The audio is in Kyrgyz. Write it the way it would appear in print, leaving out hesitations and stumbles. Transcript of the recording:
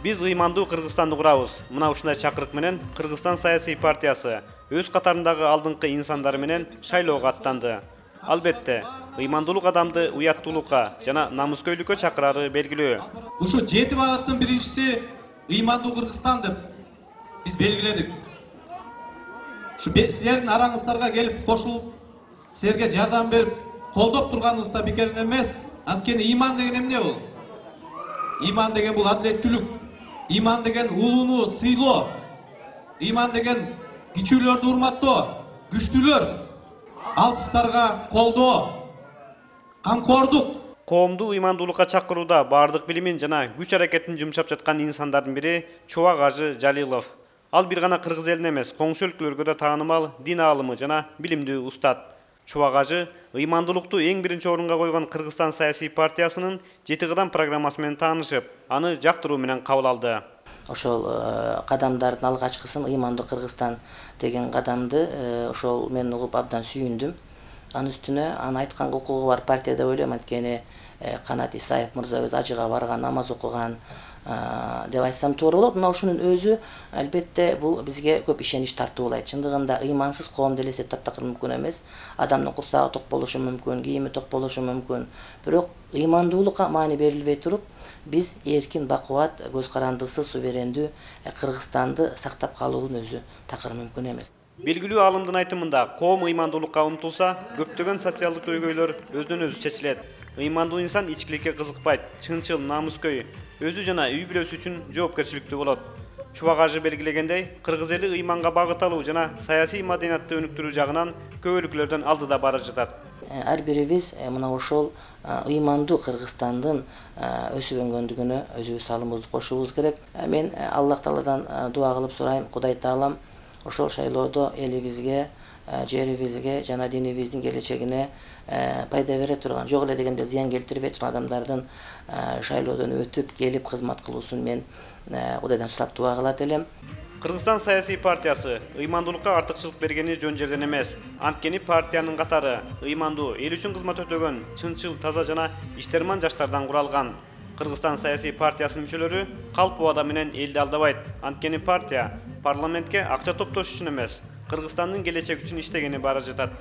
Biz ыймандуу Кыргызстанды курабыз. Мына ушундай чакырык менен Кыргызстан саясий партиясы өз катарындагы алдыңкы инсандар менен шайлоого аттанды. Албетте, ыймандуулук адамды уяттуулукка жана намыскөйлүккө чакырары белгилүү. Ушу 7 багыттын биринчиси ыймандуу Кыргызстан деп биз белгиледик. Ушу силердин араңыздарга келип кошулуп, силерге жардам берип, колдоп турганыбыз да бекер эмес. Анткени ыйман деген эмне бул? Ыйман деген бул адилеттүүлүк. Ыйман деген улууну сыйлоо. Ыйман деген кичүүлөрдү урматтоо, күчтүүлөр алсыздарга колдоо, камкордук. Коомду ыймандуулукка чакырууда бардык билимин жана күч аракетин жумшап жаткан инсандардын бири Чубак Ажы Жалилов. Ал бир гана кыргыз элине эмес, коңшу өлкөлөргө да таанымал дин аалымы жана билимдүү устат. Чубак Ажы ыймандуулукту эң биринчи орунга койгон Кыргызстан саясий партиясынын 7 кадам программасы менен таанышып, аны жактыруу менен кабыл алды. Ошол кадамдардын алгачкысын ыймандуу Кыргызстан деген кадамды ошол мен угуп абдан сүйүндүм. Анын үстүнө аны айтканга укугу бар партия деп ойлойм, анткени Канат Исаев мырза өз ажыга барган, намаз окуган деп айтсам туура болот. Мына ушунун өзү албетте бул бизге көп ишенич тартуулайт. Чындыгында ыймансыз коом делесе таптакыр мүмкүн эмес. Адамдын курсагы ток болушу мүмкүн, кийими ток болушу мүмкүн. Бирок ыймандуулукка маани берилбей туруп, биз эркин, бакубат, көз карандысыз, суверендүү Кыргызстанды сактап калуунун өзү такыр мүмкүн эмес. Белгилүү аалымдын айтымында, коом ыймандуулукка умтулса, көптөгөн социалдык көйгөйлөр өзүнөн өзү чечилет. Ыймандуу инсан ичкиликке кызыкпайт, чынчыл, намыскөй, өзү жана үй бүлөсү үчүн жоопкерчиликтүү болот. Чубак Ажы белгилегендей, кыргыз эли ыйманга багыт алуу жана саясий маданиятты өнүктүрүү жагынан көбөлүклөрдөн алдыда бара жатат. Ар бирибиз мына ошол ыймандуу Кыргызстандын өсүп өнгөндүгүнө өзүбүз салымыбызды кошуубуз керек. Мен Аллах Тааладан дуа кылып сурайм, Кудай Таалам ошол шайлоодо элибизге, жерибизге жана динибиздин келечегине пайда бере турган, жок эле дегенде зыян келтирбей турган адамдардын шайлоодон өтүп келип кызмат кылуусун мен Кудайдан сурап дуа кылат элем. Кыргызстан саясий партиясы ыймандуулукка артыкчылык бергени жөн жерден эмес. Анткени партиянын катары ыймандуу, эл үчүн кызмат өтөгөн, чынчыл, таза жана иштерман жаштардан куралган. Кыргызстан саясий партиясынын мүчөлөрү калп убада менен элди алдабайт. Анткени партия парламентке акча топтош үчүн эмес, Кыргызстандын келечеги үчүн иштегени бара жатат.